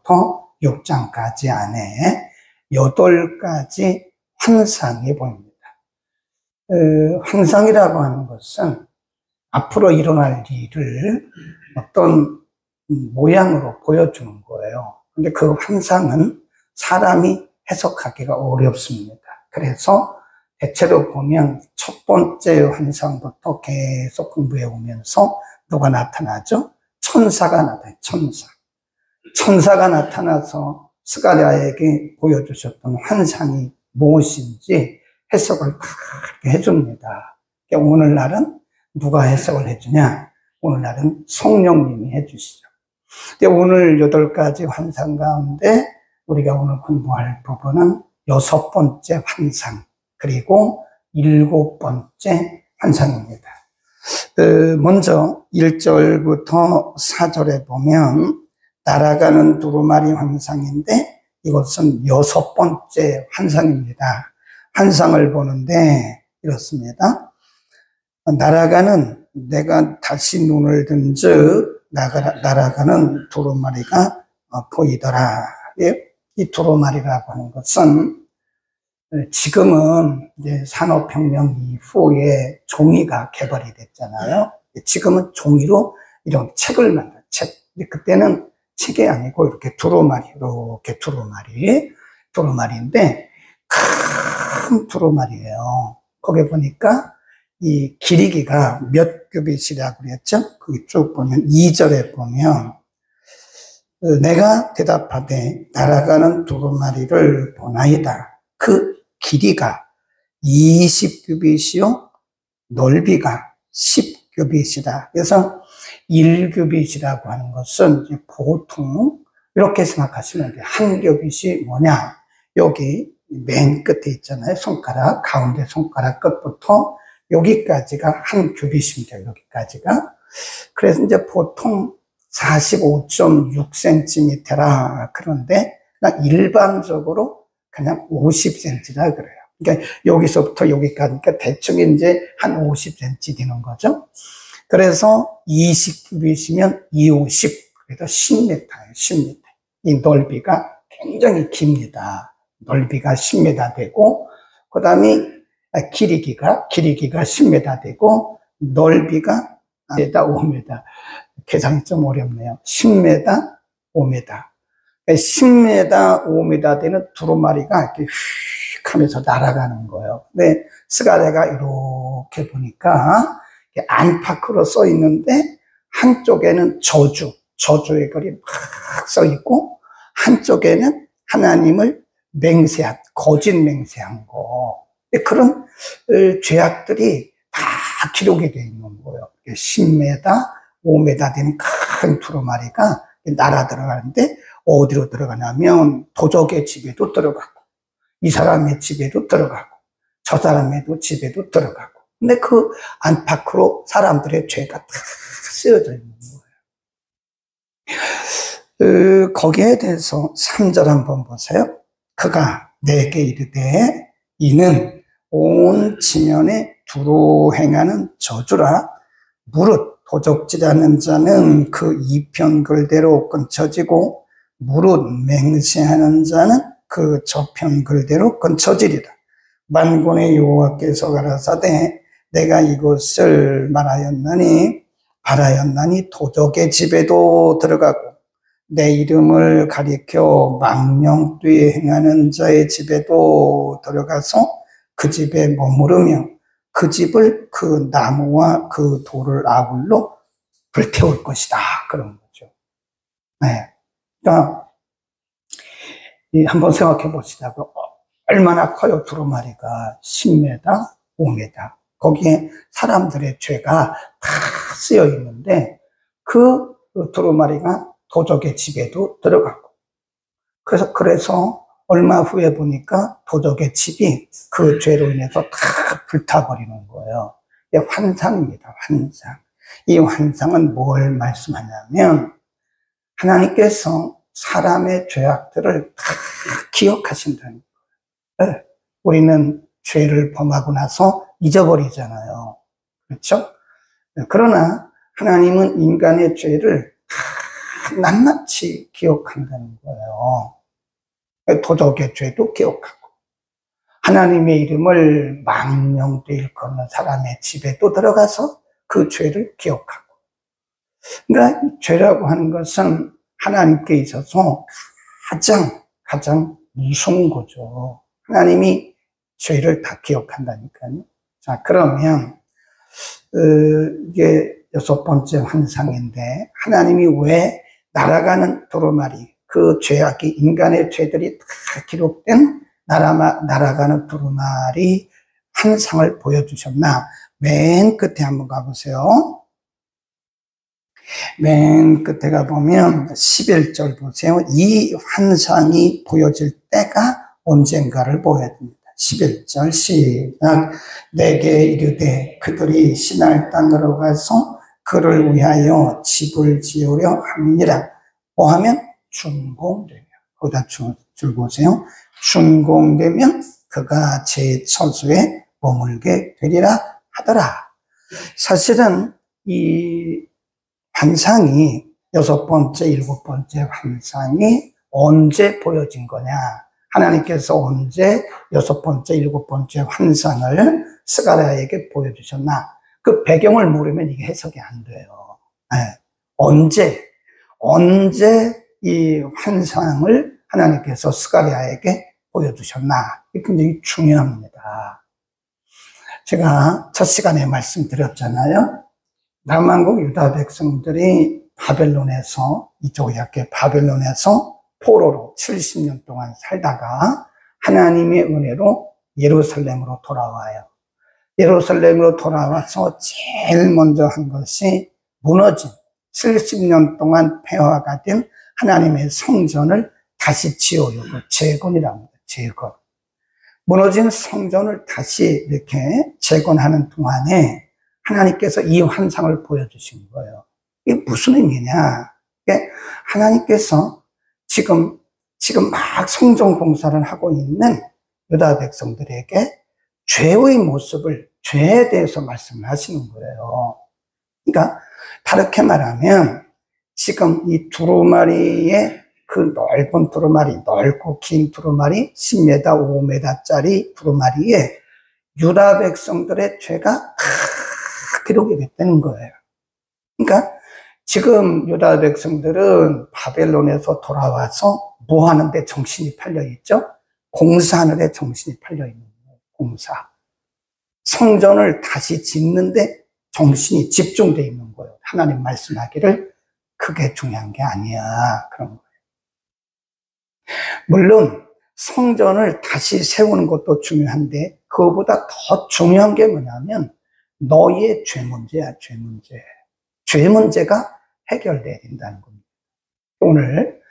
1장부터 6장까지 안에 8가지 환상이 보입니다. 환상이라고 하는 것은 앞으로 일어날 일을 어떤 모양으로 보여주는 거예요. 근데 그 환상은 사람이 해석하기가 어렵습니다. 그래서 대체로 보면 첫 번째 환상부터 계속 공부해 오면서 누가 나타나죠? 천사가 나타나요. 천사가 나타나서 스가랴에게 보여주셨던 환상이 무엇인지 해석을 다 해줍니다. 오늘날은 누가 해석을 해주냐? 오늘날은 성령님이 해주시죠. 근데 오늘 8가지 환상 가운데 우리가 오늘 공부할 부분은 6번째 환상, 그리고 7번째 환상입니다. 먼저 1절부터 4절에 보면 날아가는 두루마리 환상인데 이것은 6번째 환상입니다. 환상을 보는데 이렇습니다. 날아가는, 내가 다시 눈을 든즉 날아가는 두루마리가 보이더라. 이 두루마리라고 하는 것은 지금은 이제 산업혁명 이후에 종이가 개발이 됐잖아요. 지금은 종이로 이런 책을 만든 책. 그때는 책이 아니고 이렇게 두루마리인데 큰 두루마리예요. 거기 보니까 이 길이가 몇 규빗이라고 그랬죠? 거기 쭉 보면 2절에 보면 내가 대답하되 날아가는 두루마리를 보나이다. 그 길이가 20규빗이요 넓이가 10규빗이다. 그래서 1규빗이라고 하는 것은 이제 보통 이렇게 생각하시면 돼요. 한 규빗이 뭐냐? 여기 맨 끝에 있잖아요. 손가락, 가운데 손가락 끝부터 여기까지가 한 규빗입니다. 여기까지가. 그래서 이제 보통 45.6cm라 그런데 그냥 일반적으로 그냥 50cm라 그래요. 그러니까 여기서부터 여기까지, 그러니까 대충 이제 한 50cm 되는 거죠. 그래서 20규빗이면 250, 그래서 10m예요. 10m. 이 넓이가 굉장히 깁니다. 넓이가 10m 되고, 그 다음에 길이기가 10m 되고, 넓이가 5m. 계산이 좀 어렵네요. 10m, 5m. 10m, 5m 되는 두루마리가 이렇게 휙 하면서 날아가는 거예요. 근데 스가랴가 이렇게 보니까 안팎으로 써 있는데 한쪽에는 저주의 글이 막 써 있고 한쪽에는 하나님을 거짓 맹세한 거. 그런 죄악들이 다 기록이 되어 있는 거예요. 10m, 5m 되는 큰 두루마리가 날아 들어가는데 어디로 들어가냐면 도적의 집에도 들어가고 이 사람의 집에도 들어가고 저 사람의 집에도 들어가고 근데 그 안팎으로 사람들의 죄가 다 쓰여져 있는 거예요. 거기에 대해서 3절 한번 보세요. 그가 내게 이르되 이는 온 지면에 두루 행하는 저주라. 무릇 도적질하는 자는 그 이편글대로 끊쳐지고 무릇 맹세하는 자는 그 저편글대로 끊쳐지리라. 만군의 여호와께서 가라사대 내가 이것을 바라였나니 도적의 집에도 들어가고 내 이름을 가리켜 망령되이 행하는 자의 집에도 들어가서 그 집에 머무르며 그 집을 그 나무와 그 돌을 아울러 불태울 것이다. 그런 거죠. 네. 그러니까 한번 생각해 보시자고 얼마나 커요. 두루마리가 10m, 5m. 거기에 사람들의 죄가 다 쓰여 있는데 그 두루마리가 도적의 집에도 들어가고 그래서 얼마 후에 보니까 도적의 집이 그 죄로 인해서 다 불타버리는 거예요. 이게 환상입니다. 환상. 이 환상은 뭘 말씀하냐면 하나님께서 사람의 죄악들을 다 기억하신다는 거예요. 우리는 죄를 범하고 나서 잊어버리잖아요. 그렇죠? 그러나 하나님은 인간의 죄를 다 낱낱이 기억한다는 거예요. 도덕의 죄도 기억하고, 하나님의 이름을 망령되 일컫는 사람의 집에도 들어가서 그 죄를 기억하고. 그러니까 죄라고 하는 것은 하나님께 있어서 가장 무서운 거죠. 하나님이 죄를 다 기억한다니까요. 자, 그러면 이게 6번째 환상인데, 하나님이 왜 날아가는 두루마리, 그 죄악이, 인간의 죄들이 다 기록된 날아가는 두루마리 환상을 보여주셨나? 맨 끝에 한번 가보세요. 맨 끝에 가보면 11절 보세요. 이 환상이 보여질 때가 언젠가를 보여줍니다. 11절 시작. 내게 이르되 그들이 시날 땅으로 가서 그를 위하여 집을 지으려 함이니라. 뭐 하면? 준공되며. 거기다 줄 보세요. 준공되면 그가 제 처소에 머물게 되리라 하더라. 사실은 이 환상이 6번째, 7번째 환상이 언제 보여진 거냐? 하나님께서 언제 6번째, 7번째 환상을 스가랴에게 보여주셨나? 그 배경을 모르면 이게 해석이 안 돼요. 네. 언제 이 환상을 하나님께서 스가랴에게 보여주셨나? 이게 굉장히 중요합니다. 제가 첫 시간에 말씀드렸잖아요. 남한국 유다 백성들이 바벨론에서, 이쪽 이렇게 바벨론에서 포로로 70년 동안 살다가 하나님의 은혜로 예루살렘으로 돌아와요. 예루살렘으로 돌아와서 제일 먼저 한 것이 무너진 70년 동안 폐허가 된 하나님의 성전을 다시 지어요. 재건이라고 합니다. 재건. 무너진 성전을 다시 이렇게 재건하는 동안에 하나님께서 이 환상을 보여주신 거예요. 이게 무슨 의미냐? 하나님께서 지금 막 성전 공사를 하고 있는 유다 백성들에게 죄의 모습을, 죄에 대해서 말씀을 하시는 거예요. 그러니까 다르게 말하면 지금 이 두루마리의 그 넓은 두루마리, 넓고 긴 두루마리, 10m, 5m짜리 두루마리에 유다 백성들의 죄가 다 기록이 됐다는 거예요. 그러니까 지금 유다 백성들은 바벨론에서 돌아와서 뭐 하는데 정신이 팔려 있죠? 공사하는데 정신이 팔려 있는 거예요. 공사. 성전을 다시 짓는데 정신이 집중되어 있는 거예요. 하나님 말씀하기를 그게 중요한 게 아니야. 그런 거예요. 물론 성전을 다시 세우는 것도 중요한데 그거보다 더 중요한 게 뭐냐면 너희의 죄 문제야, 죄 문제. 죄 문제가 해결돼야 된다는 겁니다. 오늘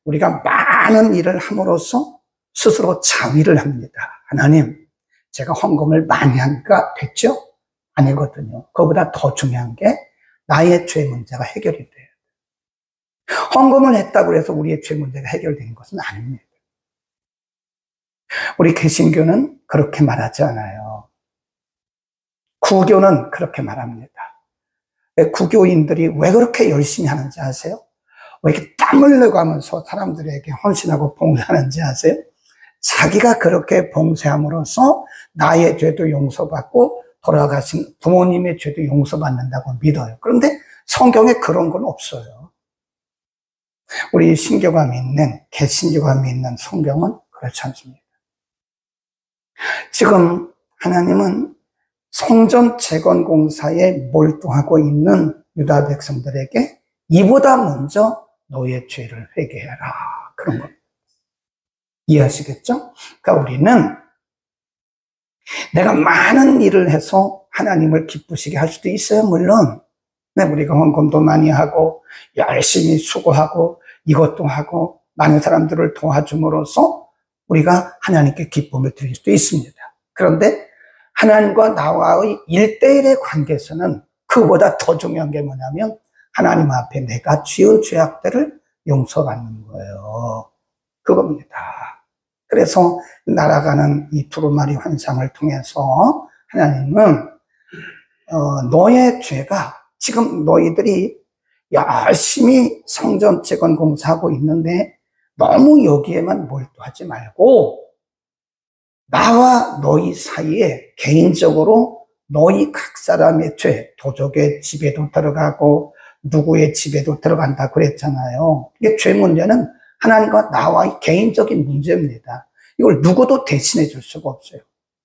우리가 많은 일을 함으로써 스스로 자위를 합니다. 하나님, 제가 헌금을 많이 하니까 됐죠? 아니거든요. 그거보다 더 중요한 게 나의 죄 문제가 해결이 돼요. 헌금을 했다고 해서 우리의 죄 문제가 해결되는 것은 아닙니다. 우리 개신교는 그렇게 말하지 않아요. 구교는 그렇게 말합니다. 구교인들이 왜 그렇게 열심히 하는지 아세요? 왜 이렇게 땀을 내고 하면서 사람들에게 헌신하고 봉사하는지 아세요? 자기가 그렇게 봉사함으로써 나의 죄도 용서받고 돌아가신 부모님의 죄도 용서받는다고 믿어요. 그런데 성경에 그런 건 없어요. 우리 신교가 믿는, 개신교가 믿는 성경은 그렇지 않습니다. 지금 하나님은 성전 재건 공사에 몰두하고 있는 유다 백성들에게 이보다 먼저 너의 죄를 회개해라. 그런 겁니다. 이해하시겠죠? 그러니까 우리는 내가 많은 일을 해서 하나님을 기쁘시게 할 수도 있어요. 물론 우리가 헌금도 많이 하고 열심히 수고하고 이것도 하고 많은 사람들을 도와줌으로써 우리가 하나님께 기쁨을 드릴 수도 있습니다. 그런데 하나님과 나와의 1대1의 관계에서는 그보다 더 중요한 게 뭐냐면 하나님 앞에 내가 지은 죄악들을 용서받는 거예요. 그겁니다. 그래서 날아가는 이 두루마리 환상을 통해서 하나님은 너의 죄가 지금 너희들이 열심히 성전 재건 공사하고 있는데 너무 여기에만 몰두하지 말고 나와 너희 사이에 개인적으로 너희 각 사람의 죄, 도적의 집에도 들어가고 누구의 집에도 들어간다 그랬잖아요. 이게 죄 문제는 하나님과 나와의 개인적인 문제입니다. 이걸 누구도 대신해 줄 수가 없어요.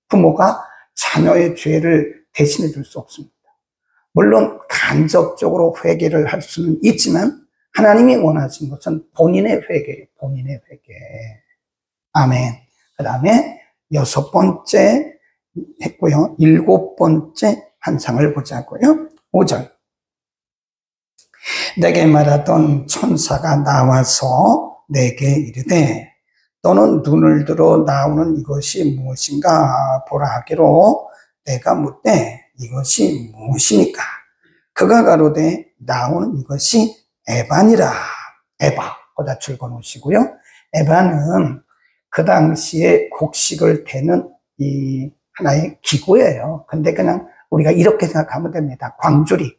부모가 자녀의 죄를 대신해 줄 수 없습니다. 물론 간접적으로 회개를 할 수는 있지만 하나님이 원하신 것은 본인의 회개예요. 본인의 회개. 아멘. 그 다음에 6번째 했고요. 7번째 환상을 보자고요. 5절. 내게 말하던 천사가 나와서 내게 이르되 너는 눈을 들어 나오는 이것이 무엇인가 보라 하기로 내가 묻되 이것이 무엇이니까? 그가 가로되 나오는 이것이 에반이라. 에바 거다 줄여놓으시고요. 에반은 그 당시에 곡식을 태는 이 하나의 기구예요. 근데 그냥 우리가 이렇게 생각하면 됩니다. 광주리.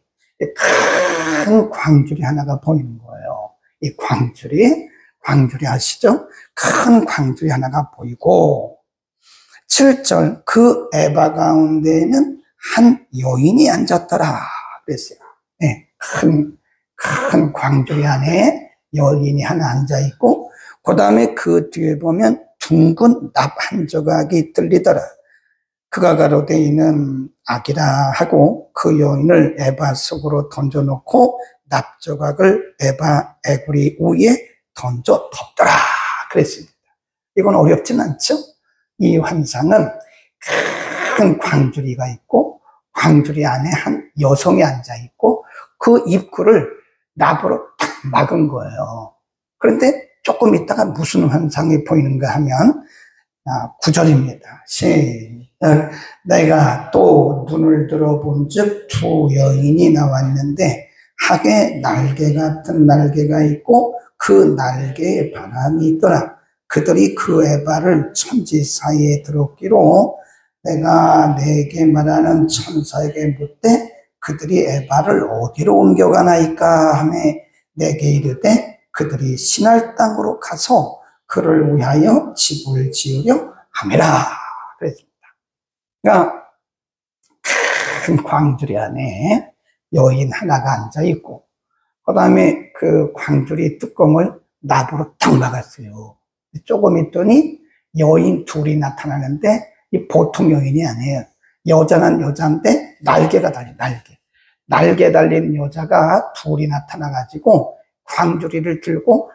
큰 광주리 하나가 보이는 거예요. 이 광주리 아시죠? 큰 광주리 하나가 보이고 7절 그 에바 가운데에는 한 여인이 앉았더라 그랬어요. 네, 큰 광주리 안에 여인이 하나 앉아있고 그 다음에 그 뒤에 보면 둥근 납 한 조각이 들리더라. 그가 가로되 이는 악이라 하고 그 여인을 에바 속으로 던져놓고 납 조각을 에바 애구리 위에 던져 덮더라 그랬습니다. 이건 어렵진 않죠? 이 환상은 큰 광주리가 있고 광주리 안에 한 여성이 앉아있고 그 입구를 납으로 딱 막은 거예요. 그런데 조금 있다가 무슨 환상이 보이는가 하면 9절입니다. 시작. 내가 또 눈을 들어본 즉 두 여인이 나왔는데 학에 날개 같은 날개가 있고 그 날개에 바람이 있더라. 그들이 그 에바를 천지 사이에 들었기로 내가 내게 말하는 천사에게 묻되 그들이 에바를 어디로 옮겨가나이까 하며 내게 이르되 그들이 신할 땅으로 가서 그를 위하여 집을 지으려 함이라 그랬습니다. 그러니까 큰 광주리 안에 여인 하나가 앉아있고 그 다음에 그 광주리 뚜껑을 납으로 탁 막았어요. 조금 있더니 여인 둘이 나타나는데 이 보통 여인이 아니에요. 여자는 여자인데 날개가 달린 날개 달린 여자가 둘이 나타나가지고 광주리를 들고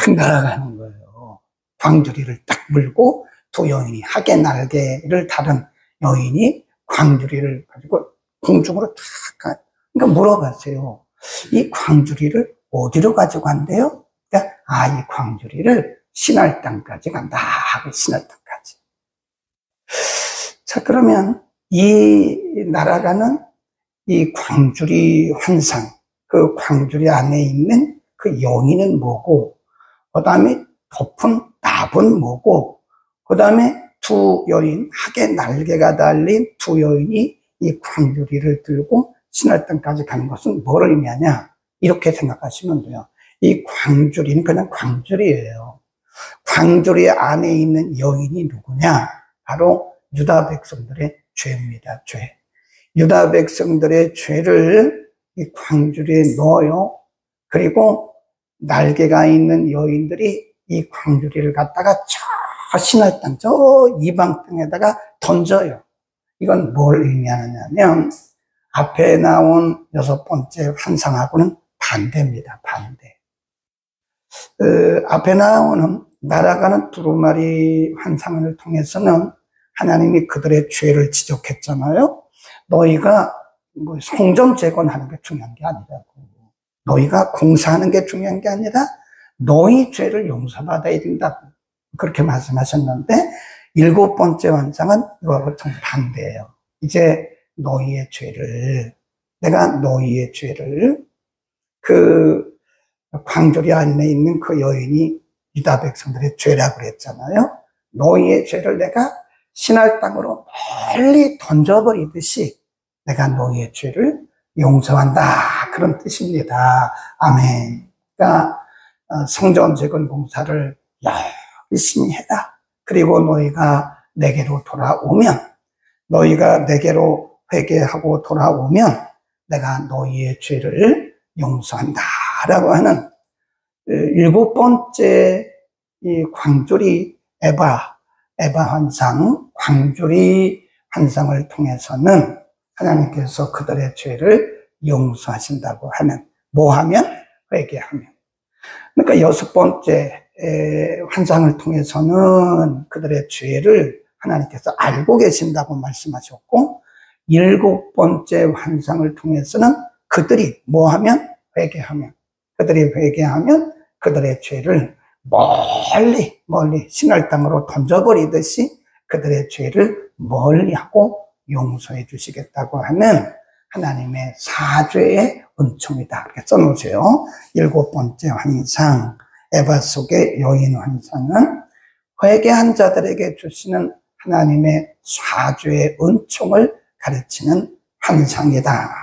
휙 날아가는 거예요. 광주리를 딱 물고 두 여인이 학의 날개를 다른 여인이 광주리를 가지고 공중으로 탁 가. 그러니까 물어봤어요. 이 광주리를 어디로 가지고 간대요? 그러니까 이 광주리를 신할 땅까지 간다. 신할 땅까지. 자, 그러면 이 날아가는 이 광주리 환상, 그 광주리 안에 있는 그 여인은 뭐고, 그 다음에 덮은 납은 뭐고, 그 다음에 두 여인, 학의 날개가 달린 두 여인이 이 광주리를 들고 신할 땅까지 가는 것은 뭘 의미하냐? 이렇게 생각하시면 돼요. 이 광주리는 그냥 광주리예요. 광주리 안에 있는 여인이 누구냐? 바로 유다 백성들의 죄입니다. 죄. 유다 백성들의 죄를 이 광주리에 넣어요. 그리고 날개가 있는 여인들이 이 광주리를 갖다가 저 신할 땅, 저 이방 땅에다가 던져요. 이건 뭘 의미하느냐면 앞에 나온 6번째 환상하고는 반대입니다. 반대. 앞에 나오는 날아가는 두루마리 환상을 통해서는 하나님이 그들의 죄를 지적했잖아요. 너희가 뭐 성전 재건하는 게 중요한 게 아니라고. 너희가 공사하는 게 중요한 게 아니라 너희 죄를 용서받아야 된다고. 그렇게 말씀하셨는데 7번째 환상은 이거하고 좀 반대예요. 이제 너희의 죄를, 내가 너희의 죄를 그 광주리 안에 있는 그 여인이 유다 백성들의 죄라고 그랬잖아요. 너희의 죄를 내가 신할 땅으로 멀리 던져버리듯이 내가 너희의 죄를 용서한다. 그런 뜻입니다. 아멘. 그러니까 성전 재건 공사를 열심히 해라. 그리고 너희가 내게로 돌아오면, 너희가 내게로 회개하고 돌아오면 내가 너희의 죄를 용서한다. 라고 하는 일곱 번째 이 광주리 에바 환상, 광주리 환상을 통해서는 하나님께서 그들의 죄를 용서하신다고 하는, 뭐 하면? 회개하면. 그러니까 여섯 번째 환상을 통해서는 그들의 죄를 하나님께서 알고 계신다고 말씀하셨고, 일곱 번째 환상을 통해서는 그들이 뭐 하면? 회개하면. 그들이 회개하면 그들의 죄를 멀리 신할 땅으로 던져버리듯이 그들의 죄를 멀리하고 용서해 주시겠다고 하는 하나님의 사죄의 은총이다. 이렇게 써놓으세요. 일곱 번째 환상, 에바 속의 여인 환상은 회개한 자들에게 주시는 하나님의 사죄의 은총을 가르치는 환상이다.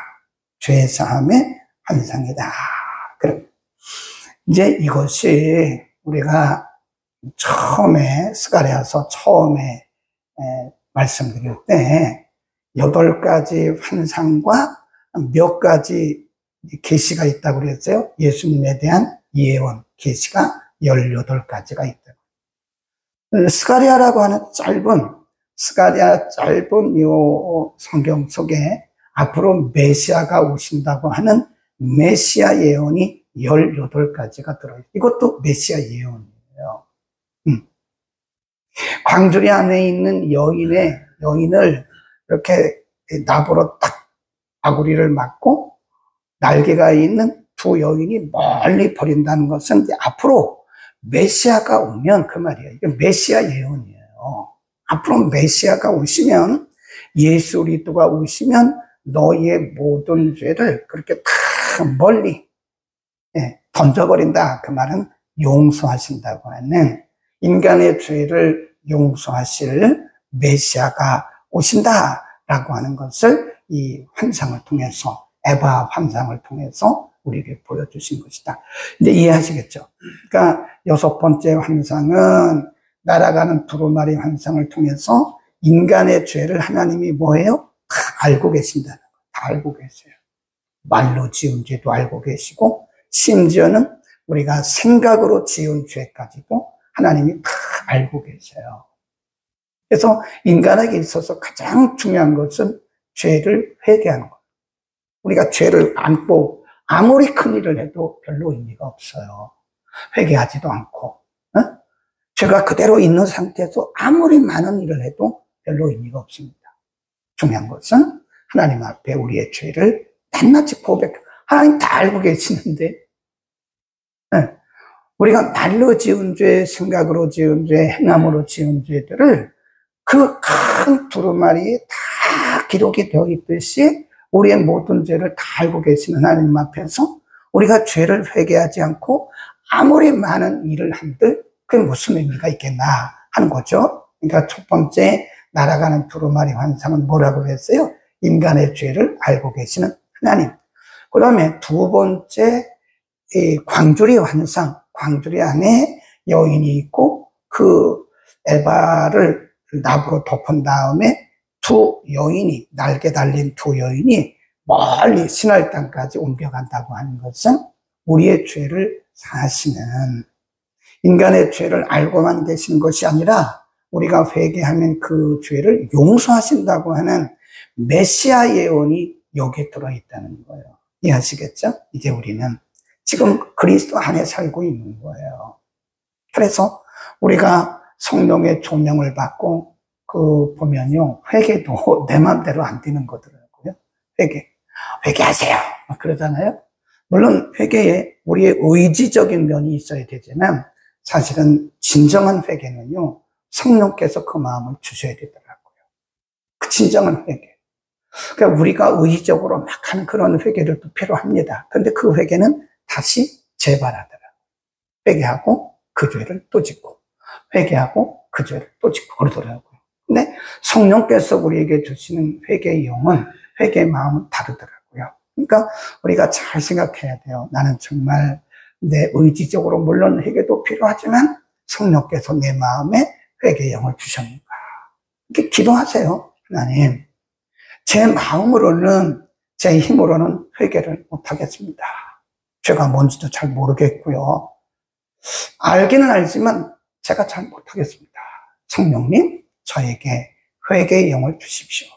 죄사함의 환상이다. 그럼 이제 이것이 우리가 처음에 스가랴서 처음에 말씀드릴 때 8가지 환상과 몇 가지 계시가 있다고 그랬어요. 예수님에 대한 예언 계시가 18가지가 있다고. 스가랴라고 하는 스가랴 짧은 이 성경 속에 앞으로 메시아가 오신다고 하는 메시아 예언이 18가지가 들어있어요. 이것도 메시아 예언이에요. 광주리 안에 있는 여인을 이렇게 나보로 딱 아구리를 맞고 날개가 있는 두 여인이 멀리 버린다는 것은 이제 앞으로 메시아가 오면 그 말이에요. 이게 메시아 예언이에요. 앞으로 메시아가 오시면, 예수 그리스도가 오시면 너희의 모든 죄를 그렇게 다 멀리 던져버린다. 그 말은 용서하신다고 하는, 인간의 죄를 용서하실 메시아가 오신다라고 하는 것을 이 환상을 통해서, 에바 환상을 통해서 우리에게 보여주신 것이다. 이제 이해하시겠죠? 그러니까 여섯 번째 환상은 날아가는 두루마리 환상을 통해서 인간의 죄를 하나님이 뭐예요? 다 알고 계신다는 거. 다 알고 계세요. 말로 지은 죄도 알고 계시고, 심지어는 우리가 생각으로 지은 죄까지도 하나님이 다 알고 계세요. 그래서 인간에게 있어서 가장 중요한 것은 죄를 회개하는 것. 우리가 죄를 안고 아무리 큰 일을 해도 별로 의미가 없어요. 회개하지도 않고, 죄가 그대로 있는 상태에서 아무리 많은 일을 해도 별로 의미가 없습니다. 중요한 것은 하나님 앞에 우리의 죄를 낱낱이 하나님 다 알고 계시는데, 우리가 말로 지은 죄, 생각으로 지은 죄, 행함으로 지은 죄들을 그 큰 두루마리에 다 기록이 되어 있듯이 우리의 모든 죄를 다 알고 계시는 하나님 앞에서 우리가 죄를 회개하지 않고 아무리 많은 일을 한들 그게 무슨 의미가 있겠나 하는 거죠. 그러니까 첫 번째 날아가는 두루마리 환상은 뭐라고 했어요? 인간의 죄를 알고 계시는 하나님. 그 다음에 두 번째 광주리 환상, 광주리 안에 여인이 있고 그 에바를 나무로 덮은 다음에 두 여인이, 날개 달린 두 여인이 멀리 신할 땅까지 옮겨간다고 하는 것은 우리의 죄를 사하시는, 인간의 죄를 알고만 계시는 것이 아니라 우리가 회개하면 그 죄를 용서하신다고 하는 메시아 예언이 여기에 들어있다는 거예요. 이해하시겠죠? 이제 우리는 지금 그리스도 안에 살고 있는 거예요. 그래서 우리가 성령의 조명을 받고 보면요, 회개도 내 맘대로 안 되는 거더라고요. 회개하세요 그러잖아요. 물론 회개에 우리의 의지적인 면이 있어야 되지만 사실은 진정한 회개는요, 성령께서 그 마음을 주셔야 되더라고요. 그 진정한 회개. 그러니까 우리가 의지적으로 막 하는 그런 회개들도 필요합니다. 그런데 그 회개는 다시 재발하더라고요. 회개하고 그 죄를 또 짓고, 회개하고 그 죄를 또 짓고 그러더라고요. 근데 성령께서 우리에게 주시는 회개의 영은, 회개의 마음은 다르더라고요. 그러니까 우리가 잘 생각해야 돼요. 나는 정말 내 의지적으로 물론 회개도 필요하지만 성령께서 내 마음에 회개의 영을 주셨는가. 이렇게 기도하세요. 하나님, 제 마음으로는 제 힘으로는 회개를 못하겠습니다. 죄가 뭔지도 잘 모르겠고요. 알기는 알지만 제가 잘 못하겠습니다. 성령님, 저에게 회개의 영을 주십시오.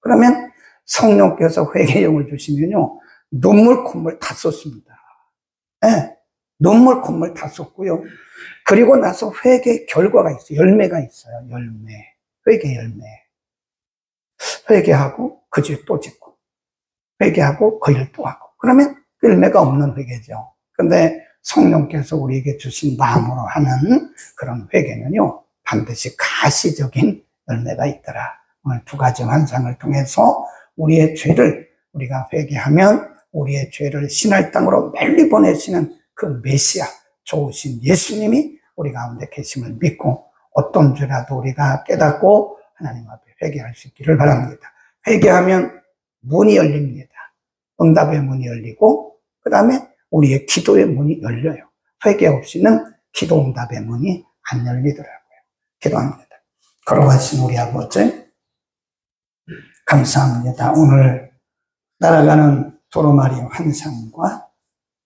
그러면 성령께서 회개의 영을 주시면요, 눈물 콧물 다 쏟습니다. 네, 눈물 콧물 다 쏟고요. 그리고 나서 회개의 결과가 있어요. 열매가 있어요. 열매, 회개 열매. 회개하고 그 죄 또 짓고, 회개하고 그 일 또 하고. 그러면 열매가 없는 회개죠. 근데 성령께서 우리에게 주신 마음으로 하는 그런 회개는요, 반드시 가시적인 열매가 있더라. 오늘 두 가지 환상을 통해서 우리의 죄를 우리가 회개하면 우리의 죄를 신할 땅으로 멀리 보내시는 그 메시아, 좋으신 예수님이 우리 가운데 계심을 믿고 어떤 죄라도 우리가 깨닫고 하나님 앞에 회개할 수 있기를 바랍니다. 회개하면 문이 열립니다. 응답의 문이 열리고 그 다음에 우리의 기도의 문이 열려요. 회개 없이는 기도 응답의 문이 안 열리더라고요. 기도합니다. 걸어가신 우리 아버지, 감사합니다. 오늘 날아가는 두루마리 환상과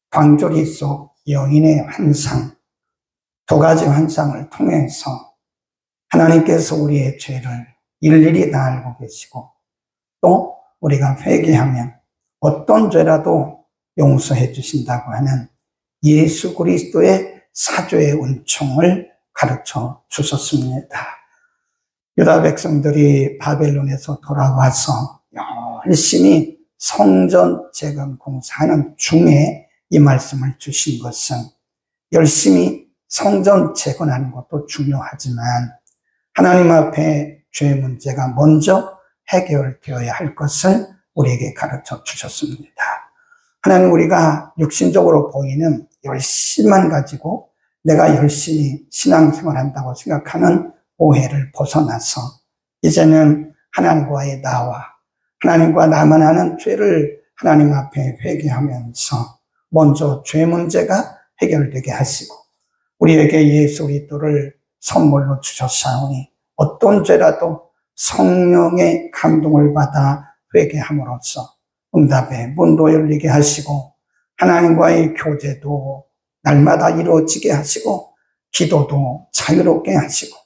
광조리 속 여인의 환상, 두 가지 환상을 통해서 하나님께서 우리의 죄를 일일이 다 알고 계시고 또 우리가 회개하면 어떤 죄라도 용서해 주신다고 하는 예수 그리스도의 사죄의 은총을 가르쳐 주셨습니다. 유다 백성들이 바벨론에서 돌아와서 열심히 성전 재건 공사하는 중에 이 말씀을 주신 것은 열심히 성전 재건하는 것도 중요하지만 하나님 앞에 죄 문제가 먼저 해결되어야 할 것을 우리에게 가르쳐 주셨습니다. 하나님, 우리가 육신적으로 보이는 열심만 가지고 내가 열심히 신앙생활한다고 생각하는 오해를 벗어나서 이제는 하나님과의 나와 하나님과 나만 아는 죄를 하나님 앞에 회개하면서 먼저 죄 문제가 해결되게 하시고 우리에게 예수 그리스도를 선물로 주셨사오니 어떤 죄라도 성령의 감동을 받아 회개함으로써 응답의 문도 열리게 하시고 하나님과의 교제도 날마다 이루어지게 하시고 기도도 자유롭게 하시고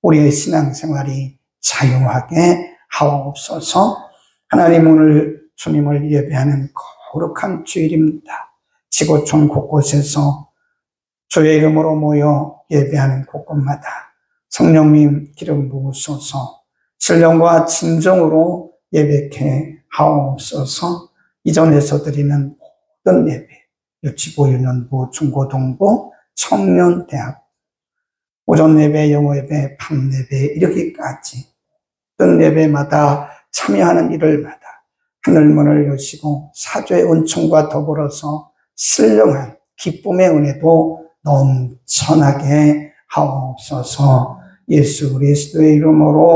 우리의 신앙생활이 자유하게 하옵소서. 하나님, 오늘 주님을 예배하는 거룩한 주일입니다. 지구촌 곳곳에서 주의 이름으로 모여 예배하는 곳곳마다 성령님 기름 부으소서. 신령과 진정으로 예배케 하옵소서. 이전에서 드리는 모든 예배, 유치부, 유년부, 중고등부, 청년, 대학, 오전 예배, 영어 예배, 밤 예배 이르기까지 모든 예배마다 참여하는 일을마다 하늘문을 여시고 사죄의 은총과 더불어서 신령한 기쁨의 은혜도 넘쳐나게 하옵소서. 예수 그리스도의 이름으로